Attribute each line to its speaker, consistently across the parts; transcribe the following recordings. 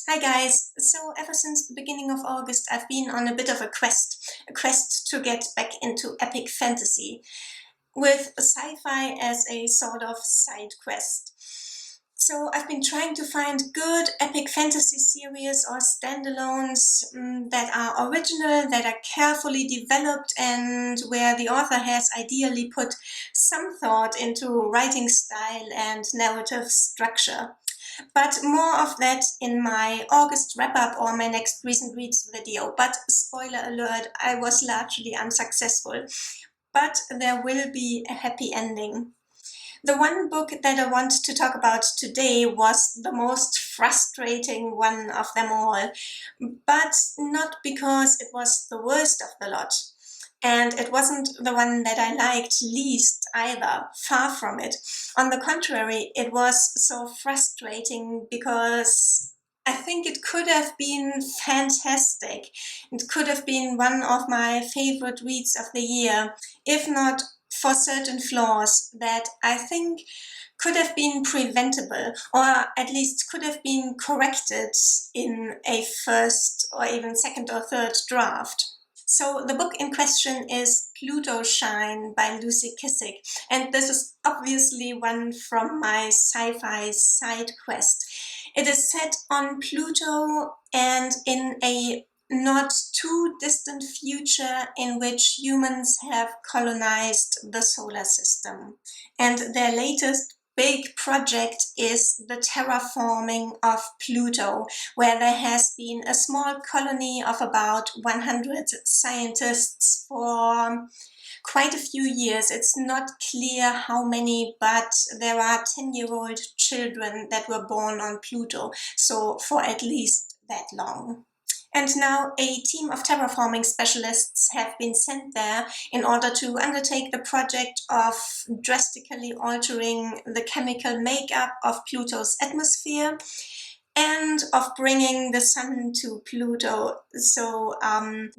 Speaker 1: Hi guys! So ever since the beginning of August I've been on a bit of a quest to get back into epic fantasy, with sci-fi as a sort of side quest. So I've been trying to find good epic fantasy series or standalones that are original, that are carefully developed, and where the author has ideally put some thought into writing style and narrative structure. But more of that in my August wrap-up or my next recent reads video. But spoiler alert, I was largely unsuccessful. But there will be a happy ending. The one book that I want to talk about today was the most frustrating one of them all, but not because it was the worst of the lot. And it wasn't the one that I liked least either, far from it. On the contrary, it was so frustrating because I think it could have been fantastic. It could have been one of my favorite reads of the year, if not for certain flaws that I think could have been preventable, or at least could have been corrected in a first or even second or third draft. So the book in question is Plutoshine by Lucy Kissick, and this is obviously one from my sci-fi side quest. It is set on Pluto and in a not too distant future in which humans have colonized the solar system. And their latest big project is the terraforming of Pluto, where there has been a small colony of about 100 scientists for quite a few years. It's not clear how many, but there are 10-year-old children that were born on Pluto, so for at least that long. And now a team of terraforming specialists have been sent there in order to undertake the project of drastically altering the chemical makeup of Pluto's atmosphere and of bringing the sun to Pluto, so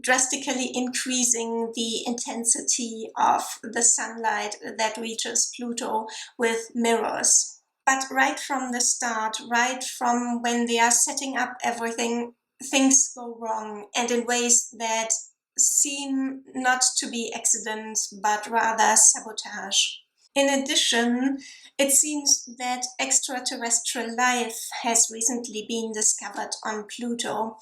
Speaker 1: drastically increasing the intensity of the sunlight that reaches Pluto with mirrors. But right from the start, right from when they are setting up everything, things go wrong, and in ways that seem not to be accidents, but rather sabotage. In addition, it seems that extraterrestrial life has recently been discovered on Pluto,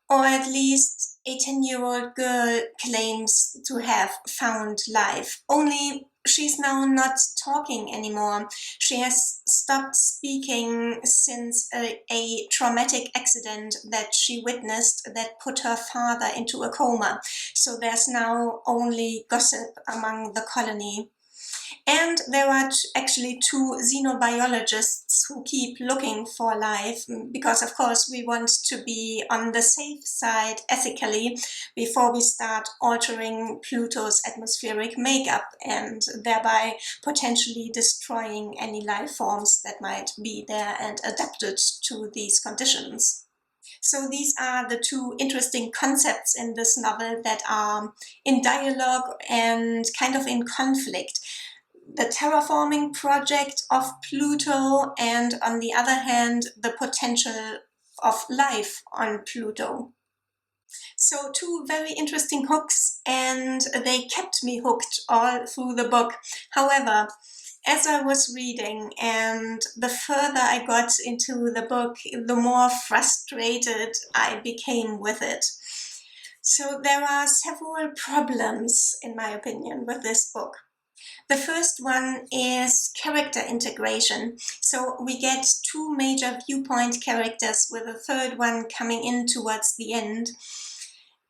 Speaker 1: or at least a 10-year-old girl claims to have found life. Only she's now not talking anymore. She has stopped speaking since a traumatic accident that she witnessed that put her father into a coma. So there's now only gossip among the colony. And there are actually two xenobiologists who keep looking for life, because of course we want to be on the safe side ethically before we start altering Pluto's atmospheric makeup and thereby potentially destroying any life forms that might be there and adapted to these conditions. So these are the two interesting concepts in this novel that are in dialogue and kind of in conflict. The terraforming project of Pluto, and on the other hand, the potential of life on Pluto. So two very interesting hooks, and they kept me hooked all through the book. However, as I was reading and the further I got into the book, the more frustrated I became with it. So there are several problems, in my opinion, with this book. The first one is character integration. So we get two major viewpoint characters with a third one coming in towards the end.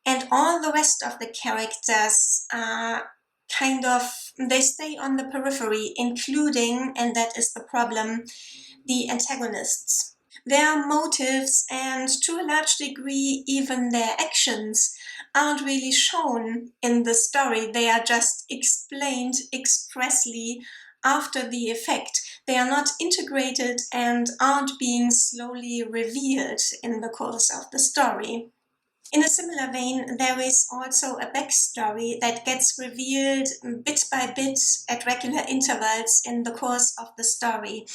Speaker 1: And all the rest of the characters are they stay on the periphery, including, and that is the problem, the antagonists. Their motives, and to a large degree even their actions, aren't really shown in the story. They are just explained expressly after the effect. They are not integrated and aren't being slowly revealed in the course of the story. In a similar vein, there is also a backstory that gets revealed bit by bit at regular intervals in the course of the story.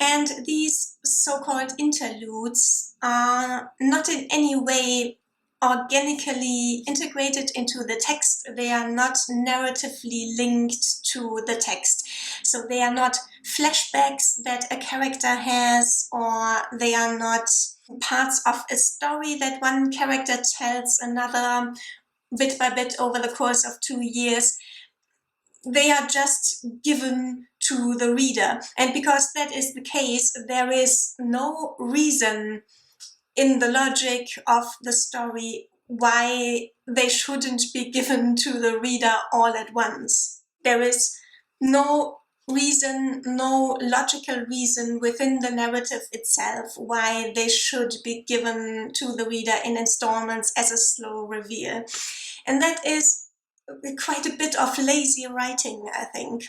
Speaker 1: And these so-called interludes are not in any way organically integrated into the text. They are not narratively linked to the text. So they are not flashbacks that a character has, or they are not parts of a story that one character tells another bit by bit over the course of 2 years. They are just given to the reader. And because that is the case, there is no reason in the logic of the story why they shouldn't be given to the reader all at once. There is no reason, no logical reason within the narrative itself why they should be given to the reader in installments as a slow reveal. And that is quite a bit of lazy writing, I think.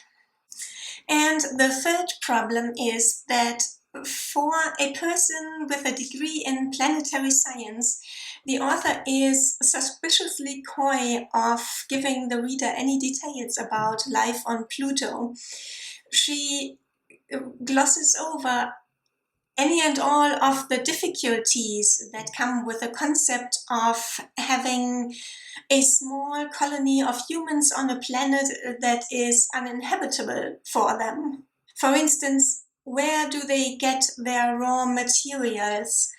Speaker 1: And the third problem is that for a person with a degree in planetary science, the author is suspiciously coy of giving the reader any details about life on Pluto. She glosses over any and all of the difficulties that come with the concept of having a small colony of humans on a planet that is uninhabitable for them. For instance, where do they get their raw materials?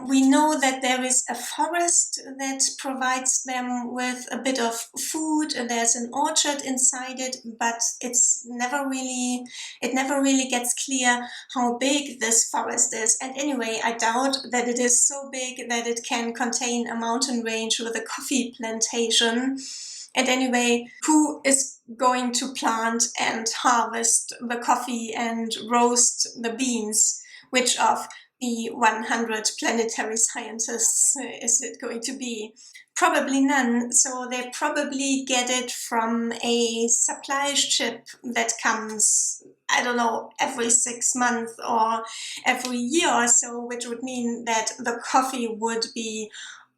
Speaker 1: We know that there is a forest that provides them with a bit of food. There's an orchard inside it, but it never really gets clear how big this forest is. And anyway, I doubt that it is so big that it can contain a mountain range with a coffee plantation. And anyway, who is going to plant and harvest the coffee and roast the beans? Which of the 100 planetary scientists is it going to be? Probably none, so they probably get it from a supply ship that comes, I don't know, every 6 months or every year or so, which would mean that the coffee would be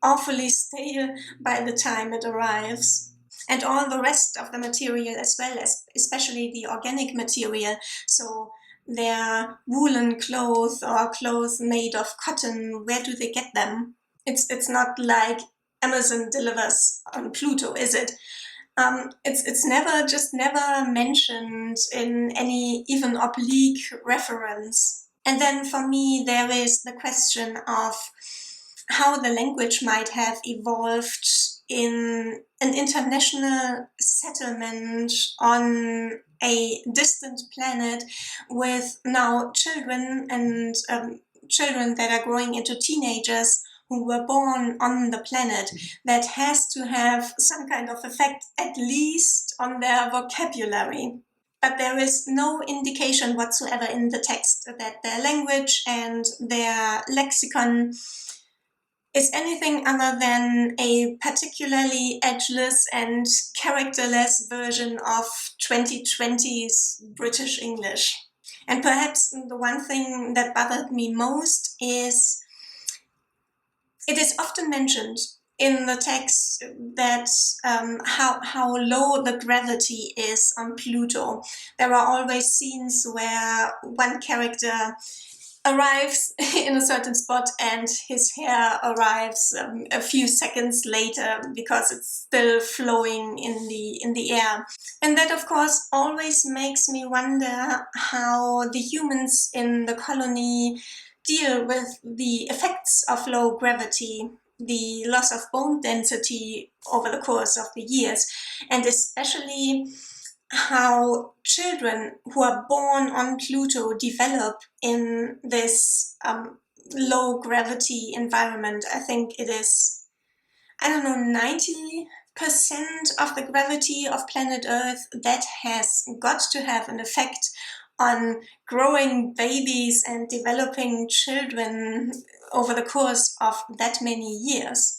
Speaker 1: awfully stale by the time it arrives. And all the rest of the material as well, as especially the organic material, so their woolen clothes or clothes made of cotton, where do they get them? It's not like Amazon delivers on Pluto, is it? It's never mentioned in any even oblique reference. And then for me, there is the question of how the language might have evolved in an international settlement on a distant planet with now children and children that are growing into teenagers who were born on the planet. That has to have some kind of effect, at least on their vocabulary. But there is no indication whatsoever in the text that their language and their lexicon is anything other than a particularly edgeless and characterless version of 2020's British English. And perhaps the one thing that bothered me most is it is often mentioned in the text that how low the gravity is on Pluto. There are always scenes where one character arrives in a certain spot and his hair arrives a few seconds later because it's still flowing in the air. And that, of course, always makes me wonder how the humans in the colony deal with the effects of low gravity, the loss of bone density over the course of the years, and especially how children who are born on Pluto develop in this low gravity environment. I think it is, 90% of the gravity of planet Earth. That has got to have an effect on growing babies and developing children over the course of that many years.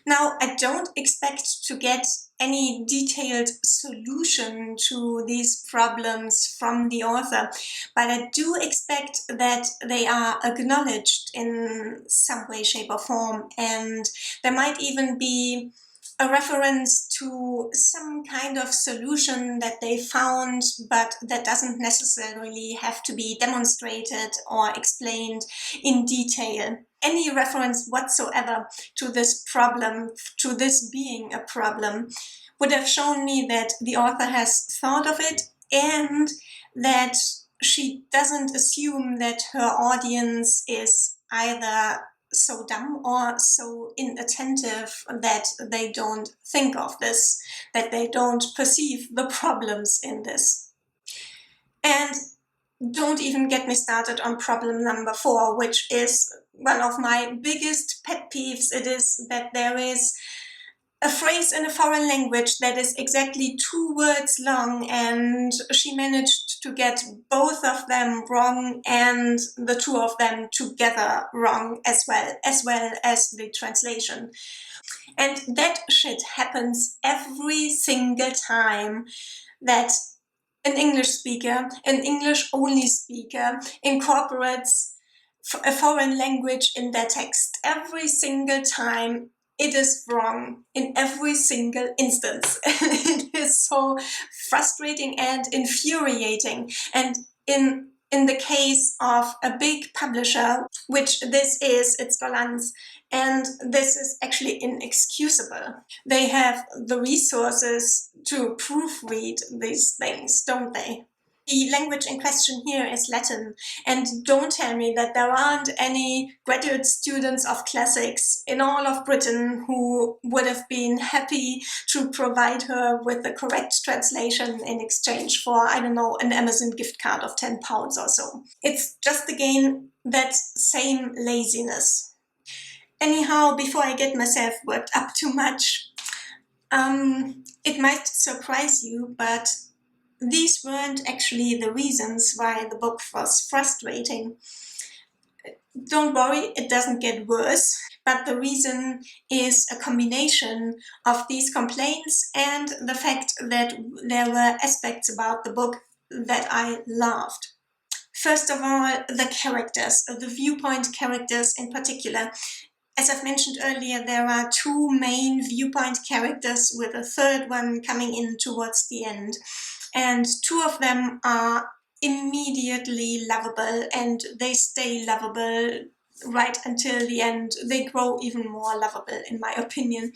Speaker 1: Now, I don't expect to get any detailed solution to these problems from the author, but I do expect that they are acknowledged in some way, shape, or form, and there might even be a reference to some kind of solution that they found, but that doesn't necessarily have to be demonstrated or explained in detail. Any reference whatsoever to this problem, to this being a problem, would have shown me that the author has thought of it and that she doesn't assume that her audience is either so dumb or so inattentive that they don't think of this, that they don't perceive the problems in this. And don't even get me started on problem number 4, which is one of my biggest pet peeves. It is that there is a phrase in a foreign language that is exactly 2 words long, and she managed to get both of them wrong and the 2 of them together wrong as well as the translation. And that shit happens every single time that an English speaker, an English-only speaker, incorporates a foreign language in their text. Every single time it is wrong in every single instance. It is so frustrating and infuriating. And in the case of a big publisher, which this is, it's Gollancz, and this is actually inexcusable. They have the resources to proofread these things, don't they? The language in question here is Latin, and don't tell me that there aren't any graduate students of classics in all of Britain who would have been happy to provide her with the correct translation in exchange for, I don't know, an Amazon gift card of £10 or so. It's just again that same laziness. Anyhow, before I get myself worked up too much, it might surprise you, but these weren't actually the reasons why the book was frustrating. Don't worry, it doesn't get worse, but the reason is a combination of these complaints and the fact that there were aspects about the book that I loved. First of all, the characters, the viewpoint characters in particular. As I've mentioned earlier, there are 2 main viewpoint characters with a third one coming in towards the end. And 2 of them are immediately lovable, and they stay lovable right until the end. They grow even more lovable, in my opinion.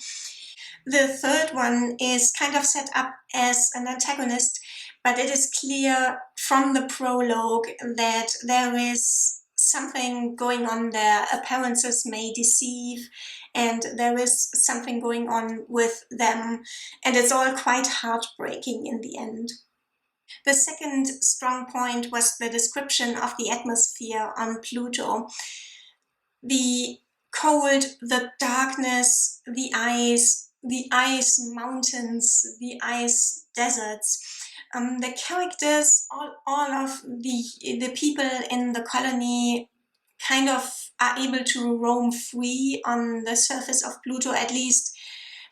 Speaker 1: The third one is kind of set up as an antagonist, but it is clear from the prologue that there is something going on there. Appearances may deceive, and there is something going on with them, and it's all quite heartbreaking in the end. The second strong point was the description of the atmosphere on Pluto. The cold, the darkness, the ice mountains, the ice deserts. The characters, all of the people in the colony kind of are able to roam free on the surface of Pluto, at least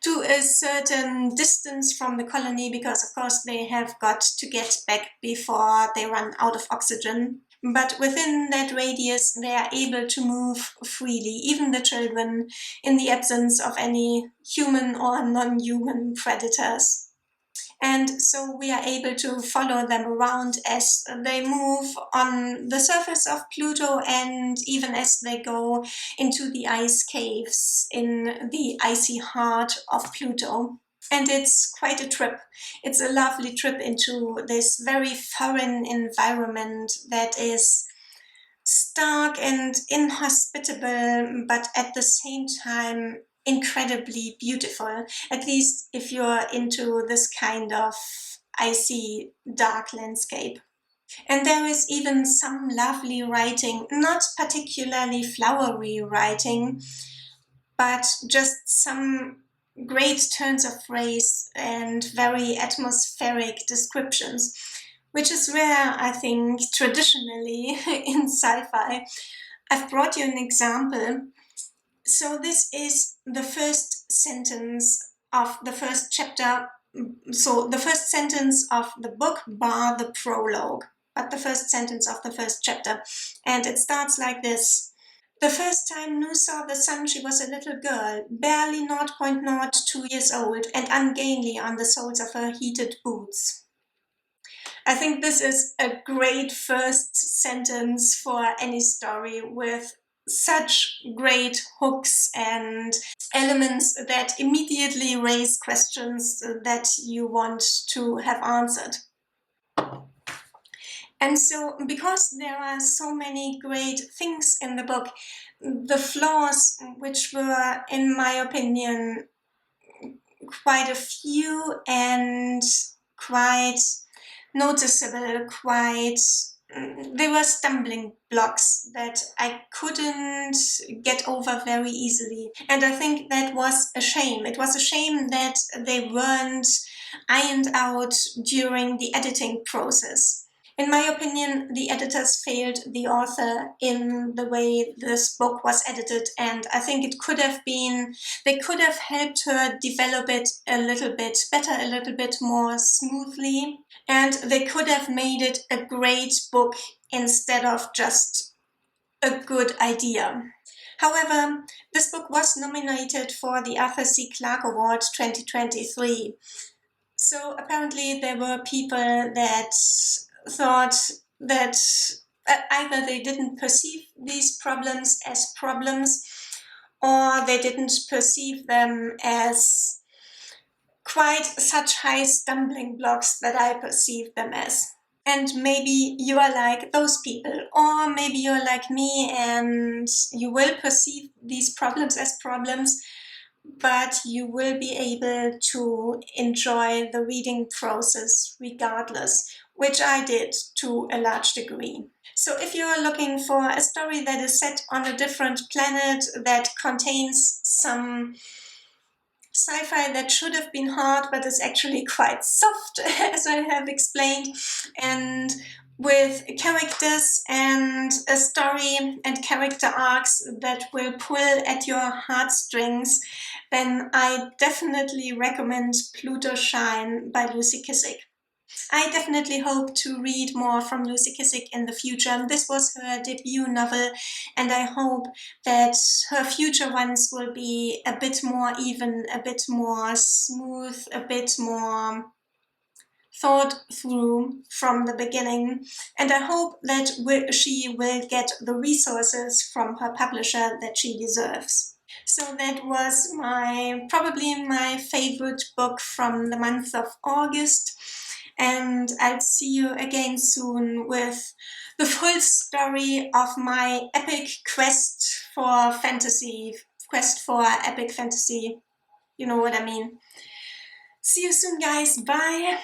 Speaker 1: to a certain distance from the colony, because of course they have got to get back before they run out of oxygen. But within that radius they are able to move freely, even the children, in the absence of any human or non-human predators. And so we are able to follow them around as they move on the surface of Pluto, and even as they go into the ice caves in the icy heart of Pluto. And it's quite a trip. It's a lovely trip into this very foreign environment that is stark and inhospitable, but at the same time incredibly beautiful, at least if you're into this kind of icy, dark landscape. And there is even some lovely writing, not particularly flowery writing, but just some great turns of phrase and very atmospheric descriptions, which is rare, I think, traditionally in sci-fi. I've brought you an example. So this is the first sentence of the first chapter. So the first sentence of the book bar the prologue, but the first sentence of the first chapter. And it starts like this. The first time Nu saw the sun, she was a little girl, barely 0.02 years old, and ungainly on the soles of her heated boots. I think this is a great first sentence for any story, with such great hooks and elements that immediately raise questions that you want to have answered. And so, because there are so many great things in the book, the flaws, which were, in my opinion, quite a few and quite noticeable, they were stumbling blocks that I couldn't get over very easily. And I think that was a shame. It was a shame that they weren't ironed out during the editing process. In my opinion, the editors failed the author in the way this book was edited, and I think they could have helped her develop it a little bit better, a little bit more smoothly, and they could have made it a great book instead of just a good idea. However, this book was nominated for the Arthur C. Clarke Award 2023. So apparently there were people that thought that either they didn't perceive these problems as problems, or they didn't perceive them as quite such high stumbling blocks that I perceive them as. And maybe you are like those people, or maybe you're like me and you will perceive these problems as problems, but you will be able to enjoy the reading process regardless, which I did to a large degree. So if you're looking for a story that is set on a different planet, that contains some sci-fi that should have been hard but is actually quite soft, as I have explained, and with characters and a story and character arcs that will pull at your heartstrings, then I definitely recommend Plutoshine by Lucy Kissick. I definitely hope to read more from Lucy Kissick in the future. This was her debut novel, and I hope that her future ones will be a bit more even, a bit more smooth, a bit more thought through from the beginning. And I hope that she will get the resources from her publisher that she deserves. So that was probably my favorite book from the month of August. And I'll see you again soon with the full story of my epic quest for epic fantasy. You know what I mean. See you soon, guys. Bye.